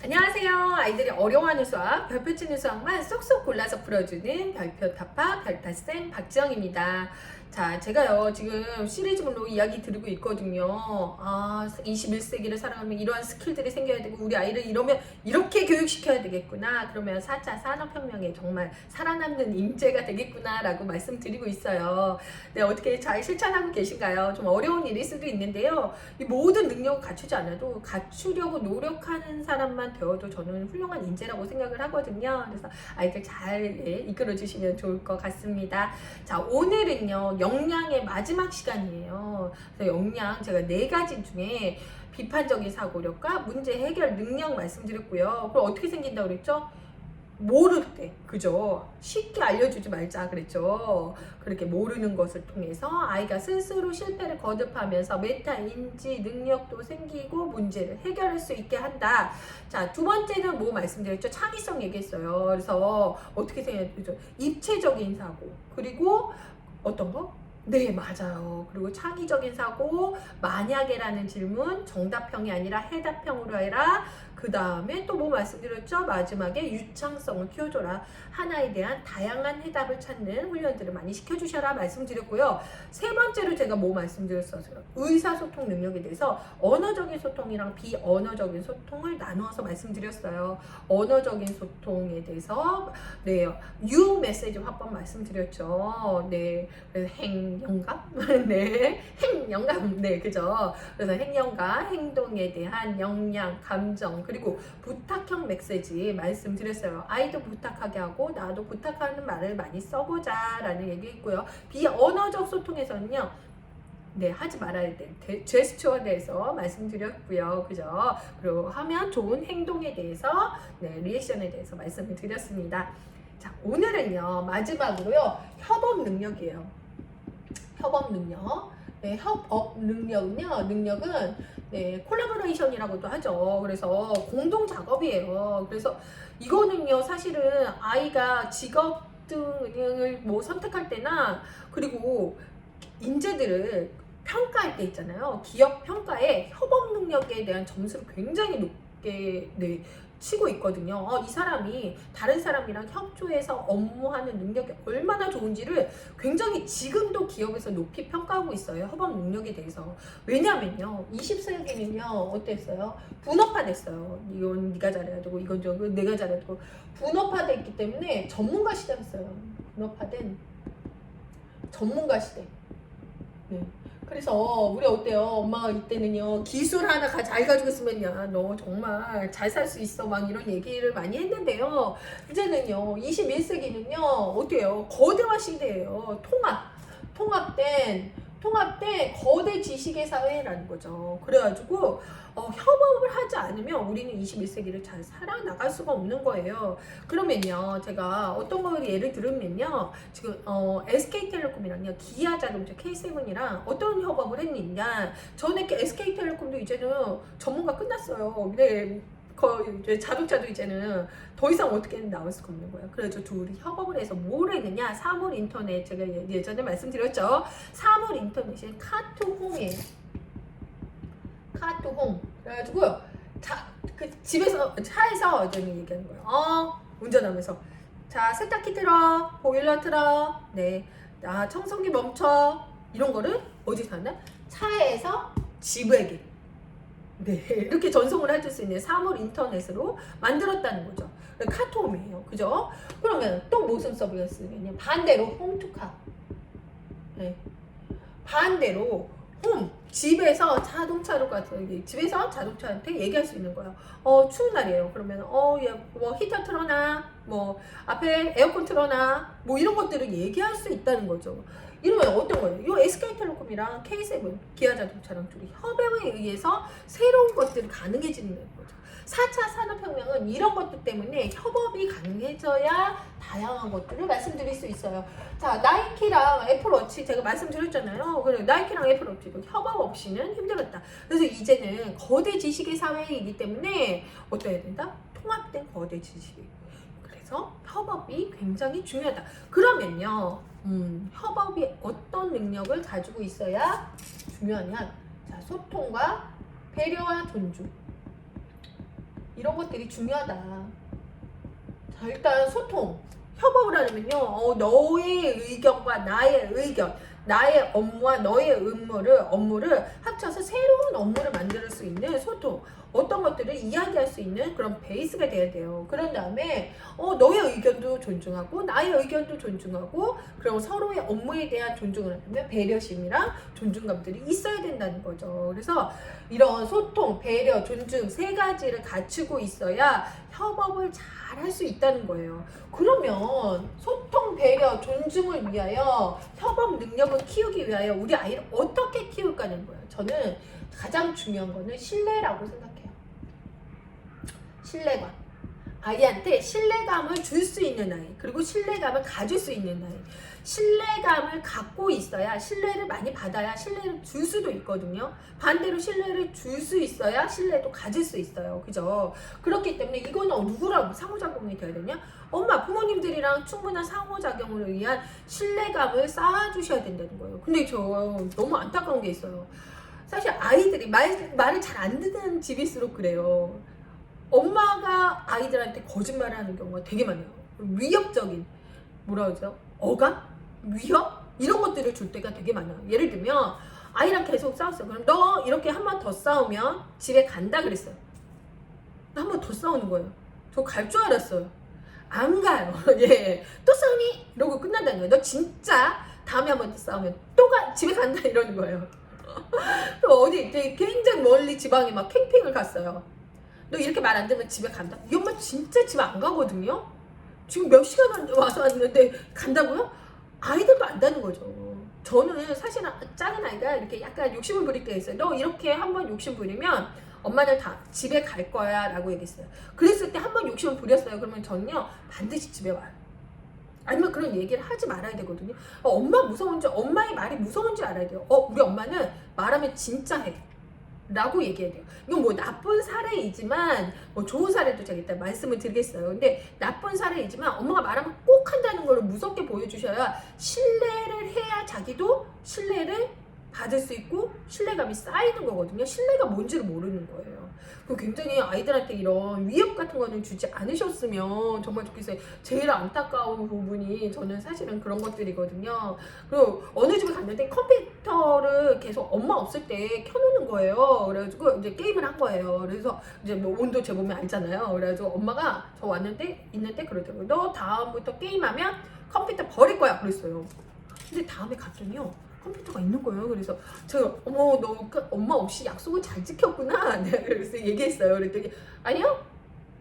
안녕하세요. 아이들이 어려워하는 수학, 별표 치는 수학만 쏙쏙 골라서 풀어주는 별표 타파 별타쌤 박지영입니다. 자, 제가요, 지금 시리즈물로 이야기 드리고 있거든요. 21세기를 살아가면 이러한 스킬들이 생겨야 되고, 우리 아이를 이렇게 교육시켜야 되겠구나. 그러면 4차 산업혁명에 정말 살아남는 인재가 되겠구나. 라고 말씀드리고 있어요. 네, 어떻게 잘 실천하고 계신가요? 좀 어려운 일일 수도 있는데요. 이 모든 능력을 갖추지 않아도 갖추려고 노력하는 사람만 되어도 저는 훌륭한 인재라고 생각을 하거든요. 그래서 아이들 잘 이끌어 주시면 좋을 것 같습니다. 자, 오늘은요, 역량의 마지막 시간이에요. 그래서 역량 제가 4가지 중에 비판적인 사고력과 문제 해결 능력 말씀드렸고요. 그럼 어떻게 생긴다고 그랬죠? 모를 때, 그죠? 쉽게 알려주지 말자 그랬죠. 그렇게 모르는 것을 통해서 아이가 스스로 실패를 거듭하면서 메타 인지 능력도 생기고 문제를 해결할 수 있게 한다. 자, 두 번째는 뭐 말씀드렸죠? 창의성 얘기했어요. 그래서 어떻게 생각해요? 입체적인 사고, 그리고 어떤 거? 네, 맞아요. 그리고 창의적인 사고, 만약에라는 질문, 정답형이 아니라 해답형으로 해라. 그 다음에 또 뭐 말씀드렸죠? 마지막에 유창성을 키워줘라. 하나에 대한 다양한 해답을 찾는 훈련들을 많이 시켜주셔라 말씀드렸고요. 세 번째로 제가 뭐 말씀드렸어요? 의사소통 능력에 대해서 언어적인 소통이랑 비언어적인 소통을 나누어서 말씀드렸어요. 언어적인 소통에 대해서 네, U 메시지 화법 말씀드렸죠. 네, 그래서 행영감, 네, 행영감, 네, 그죠. 그래서 행영감, 행동에 대한 역량, 감정, 그리고 부탁형 메시지 말씀드렸어요. 아이도 부탁하게 하고 나도 부탁하는 말을 많이 써보자 라는 얘기했고요. 비언어적 소통에서는요, 네, 하지 말아야 될 제스처에 대해서 말씀드렸고요. 그죠? 그리고 하면 좋은 행동에 대해서, 네, 리액션에 대해서 말씀을 드렸습니다. 자, 오늘은요, 마지막으로요, 협업 능력이에요. 협업 능력. 네, 협업 능력은요, 능력은 네, 콜라보레이션이라고도 하죠. 그래서 공동 작업이에요. 그래서 이거는요, 사실은 아이가 직업 등을 뭐 선택할 때나, 그리고 인재들을 평가할 때 있잖아요. 기업 평가에 협업 능력에 대한 점수를 굉장히 높게 치고 있거든요. 이 사람이 다른 사람이랑 협조해서 업무하는 능력이 얼마나 좋은지를 굉장히 지금도 기업에서 높이 평가하고 있어요. 협업 능력에 대해서. 왜냐면요, 20세기는요, 어땠어요? 분업화됐어요. 이건 네가 잘해야 되고, 이건 내가 잘해야 되고, 분업화됐기 때문에 전문가 시대였어요. 분업화된 전문가 시대. 네. 그래서 우리 어때요? 엄마가 이때는요, 기술 하나 잘 가지고 있으면 야, 너 정말 잘 살 수 있어 막 이런 얘기를 많이 했는데요. 이제는요, 21세기는요, 어때요? 거대화 시대예요. 통합된 거대 지식의 사회라는 거죠. 그래가지고 협업을 하지 않으면 우리는 21세기를 잘 살아나갈 수가 없는 거예요. 그러면요, 제가 어떤 걸 예를 들으면요, 지금 SK텔레콤이랑요, 기아자동차 K7이랑 어떤 협업을 했느냐. 전에 SK텔레콤도 이제는 전문가 끝났어요. 근데 이제 자동차도 이제는 더 이상 어떻게 나올 수가 없는 거예요. 그래서 둘이 협업을 해서 뭘 했느냐? 사물 인터넷, 제가 예전에 말씀드렸죠. 사물 인터넷이 카투홈이에요. 카투홈. 그래가지고 집에서 차에서 저는 얘기하는 거예요. 운전하면서 자, 세탁기 틀어, 보일러 틀어, 네, 청소기 멈춰, 이런 거를 어디서 하나? 차에서 지브에게, 네, 이렇게 전송을 해줄 수 있는 사물 인터넷으로 만들었다는 거죠. 카톡이에요. 그죠? 그러면 또 무슨 서비스가 쓰냐면 반대로 홈투카. 네. 반대로 집에서 자동차로 가서 집에서 자동차한테 얘기할 수 있는 거예요. 추운 날이에요. 그러면 얘 뭐 히터 틀어놔, 뭐 앞에 에어컨 틀어놔, 뭐 이런 것들을 얘기할 수 있다는 거죠. 이러면 어떤 거예요? 이 SK텔레콤이랑 K7, 기아자동차랑 둘이 협업에 의해서 새로운 것들이 가능해지는 거죠. 4차 산업혁명은 이런 것들 때문에 협업이 가능해져야 다양한 것들을 말씀드릴 수 있어요. 자, 나이키랑 애플워치 제가 말씀드렸잖아요. 그리고 나이키랑 애플워치도 협업 없이는 힘들었다. 그래서 이제는 거대 지식의 사회이기 때문에 어떠해야 된다? 통합된 거대 지식. 그래서 협업이 굉장히 중요하다. 그러면요, 협업이 어떤 능력을 가지고 있어야 중요하냐? 자, 소통과 배려와 존중. 이런 것들이 중요하다. 자, 일단 소통. 협업을 하려면요, 너의 의견과 나의 의견, 나의 업무와 너의 업무를 합쳐서 새로운 업무를 만들 수 있는 소통. 어떤 것들을 이야기할 수 있는 그런 베이스가 돼야 돼요. 그런 다음에 너의 의견도 존중하고 나의 의견도 존중하고, 그리고 서로의 업무에 대한 존중을 하려면 배려심이랑 존중감들이 있어야 된다는 거죠. 그래서 이런 소통, 배려, 존중 세 가지를 갖추고 있어야 협업을 잘 할 수 있다는 거예요. 그러면 소통, 배려, 존중을 위하여 협업 능력을 키우기 위하여 우리 아이를 어떻게 키울까는 거예요. 저는 가장 중요한 거는 신뢰라고 생각해요. 신뢰감. 아이한테 신뢰감을 줄 수 있는 아이, 그리고 신뢰감을 가질 수 있는 아이. 신뢰감을 갖고 있어야, 신뢰를 많이 받아야 신뢰를 줄 수도 있거든요. 반대로 신뢰를 줄 수 있어야 신뢰도 가질 수 있어요. 그죠? 그렇기 때문에 이거는 누구랑 상호작용이 돼야 되냐? 엄마, 부모님들이랑 충분한 상호작용을 위한 신뢰감을 쌓아주셔야 된다는 거예요. 근데 저 너무 안타까운 게 있어요. 사실 아이들이 말을 잘 안 듣는 집일수록 그래요. 엄마가 아이들한테 거짓말을 하는 경우가 되게 많아요. 위협적인, 뭐라 그러죠? 어감? 위협? 이런 것들을 줄 때가 되게 많아요. 예를 들면 아이랑 계속 싸웠어요. 그럼 너 이렇게 한 번 더 싸우면 집에 간다 그랬어요. 한 번 더 싸우는 거예요. 저 갈 줄 알았어요. 안 가요. 예. 또 싸우니? 이러고 끝난다는 거예요. 너 진짜 다음에 한 번 더 싸우면 집에 간다 이러는 거예요. 또 어디 굉장히 멀리 지방에 막 캠핑을 갔어요. 너 이렇게 말 안 들으면 집에 간다? 이 엄마 진짜 집에 안 가거든요? 지금 몇 시간 와서 왔는데 간다고요? 아이들도 안다는 거죠. 저는 사실 작은 아이가 이렇게 약간 욕심을 부릴 때가 있어요. 너 이렇게 한번 욕심 부리면 엄마는 다 집에 갈 거야 라고 얘기했어요. 그랬을 때 한번 욕심을 부렸어요. 그러면 저는요 반드시 집에 와요. 아니면 그런 얘기를 하지 말아야 되거든요. 엄마 무서운지, 엄마의 말이 무서운지 알아야 돼요. 우리 엄마는 말하면 진짜 해 라고 얘기해야 돼요. 이건 뭐 나쁜 사례이지만, 뭐 좋은 사례도 제가 일단 말씀을 드리겠어요. 근데 나쁜 사례이지만 엄마가 말하면 꼭 한다는 걸 무섭게 보여주셔야 신뢰를 해야 자기도 신뢰를 받을 수 있고 신뢰감이 쌓이는 거거든요. 신뢰가 뭔지를 모르는 거예요. 그 굉장히 아이들한테 이런 위협 같은 거는 주지 않으셨으면 정말 좋겠어요. 제일 안타까운 부분이 저는 사실은 그런 것들이거든요. 그리고 어느 집에 갔는데 컴퓨터를 계속 엄마 없을 때 켜놓는 거예요. 그래가지고 이제 게임을 한 거예요. 그래서 이제 뭐 온도 재보면 알잖아요. 그래가지고 엄마가 저 있는데 그러더라고요. 너 다음부터 게임하면 컴퓨터 버릴 거야 그랬어요. 근데 다음에 갔더니요 컴퓨터가 있는 거예요. 그래서 제가 너 엄마 없이 약속을 잘 지켰구나. 내가 그래서 얘기했어요. 그랬더니 아니요,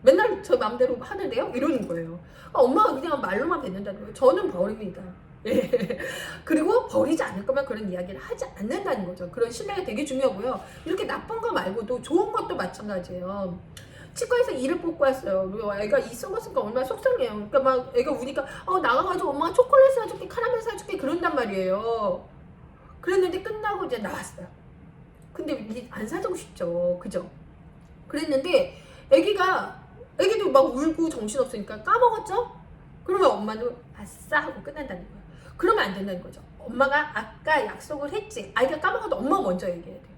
맨날 저 마음대로 하는데요 이러는 거예요. 엄마가 그냥 말로만 뱉는다는 거예요. 저는 버립니다. 예. 그리고 버리지 않을 거면 그런 이야기를 하지 않는다는 거죠. 그런 신뢰가 되게 중요하고요. 이렇게 나쁜 거 말고도 좋은 것도 마찬가지예요. 치과에서 이를 뽑고 왔어요. 애가 이 썩었으니까 얼마나 속상해요. 그러니까 막 애가 우니까 나가가지고 엄마가 초콜릿 사줄게, 카라멜 사줄게 그런단 말이에요. 그랬는데 끝나고 이제 나왔어요. 근데 이게 안 사주고 싶죠. 그죠? 그랬는데 애기도 막 울고 정신없으니까 까먹었죠? 그러면 엄마는 아싸 하고 끝난다는 거예요. 그러면 안 된다는 거죠. 엄마가 아까 약속을 했지. 아이가 까먹어도 엄마가 먼저 얘기해야 돼요.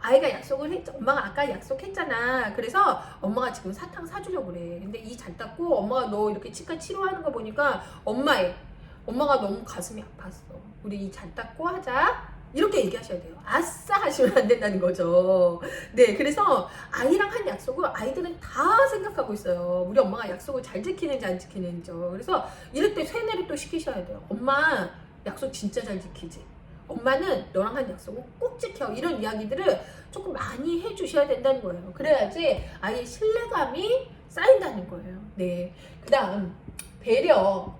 아이가 약속을 했지. 엄마가 아까 약속했잖아. 그래서 엄마가 지금 사탕 사주려고 그래. 근데 이 잘 닦고 엄마가 너 이렇게 치과 치료하는 거 보니까 엄마가 너무 가슴이 아팠어. 우리 이 잘 닦고 하자. 이렇게 얘기하셔야 돼요. 아싸 하시면 안 된다는 거죠. 네, 그래서 아이랑 한 약속을 아이들은 다 생각하고 있어요. 우리 엄마가 약속을 잘 지키는지 안 지키는지요. 그래서 이럴 때 세뇌를 또 시키셔야 돼요. 엄마 약속 진짜 잘 지키지. 엄마는 너랑 한 약속은 꼭 지켜. 이런 이야기들을 조금 많이 해주셔야 된다는 거예요. 그래야지 아이의 신뢰감이 쌓인다는 거예요. 네, 그 다음 배려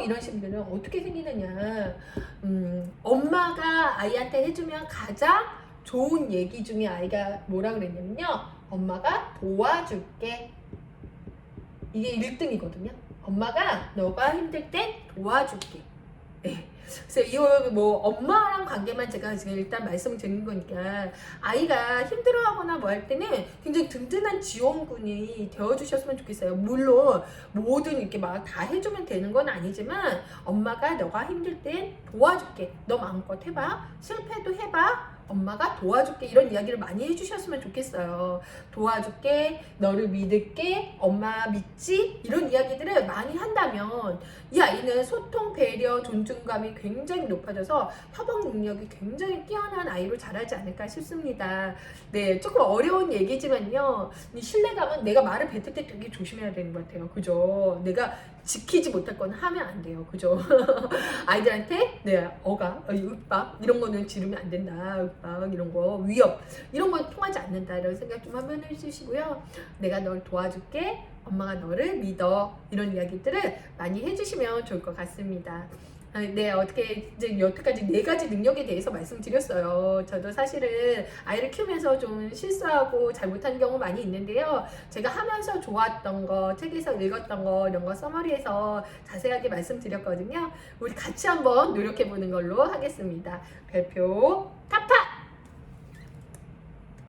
이런 식들은 어떻게 생기느냐. 엄마가 아이한테 해주면 가장 좋은 얘기 중에 아이가 뭐라 그랬냐면요, 엄마가 도와줄게. 이게 1등이거든요. 엄마가 너가 힘들 땐 도와줄게. 네. 그래서 이 뭐 엄마랑 관계만 제가 지금 일단 말씀을 드리는 거니까, 아이가 힘들어하거나 뭐 할 때는 굉장히 든든한 지원군이 되어주셨으면 좋겠어요. 물론 뭐든 이렇게 막 다 해주면 되는 건 아니지만, 엄마가 너가 힘들 땐 도와줄게. 너 마음껏 해봐. 실패도 해봐. 엄마가 도와줄게 이런 이야기를 많이 해주셨으면 좋겠어요. 도와줄게, 너를 믿을게, 엄마 믿지? 이런 이야기들을 많이 한다면 이 아이는 소통, 배려, 존중감이 굉장히 높아져서 협업 능력이 굉장히 뛰어난 아이로 자라지 않을까 싶습니다. 네, 조금 어려운 얘기지만요. 이 신뢰감은 내가 말을 뱉을 때 되게 조심해야 되는 것 같아요. 그죠? 내가 지키지 못할 건 하면 안 돼요. 그죠? 아이들한테 네, 윽박 이런 거는 지르면 안 된다. 윽박 이런 거, 위협 이런 건 통하지 않는다. 이런 생각 좀 한번 해주시고요. 내가 널 도와줄게. 엄마가 너를 믿어. 이런 이야기들을 많이 해주시면 좋을 것 같습니다. 네, 어떻게 이제 여태까지 4가지 능력에 대해서 말씀드렸어요. 저도 사실은 아이를 키우면서 좀 실수하고 잘못한 경우 많이 있는데요. 제가 하면서 좋았던 거, 책에서 읽었던 거 이런 거 서머리해서 자세하게 말씀드렸거든요. 우리 같이 한번 노력해 보는 걸로 하겠습니다. 별표 타파!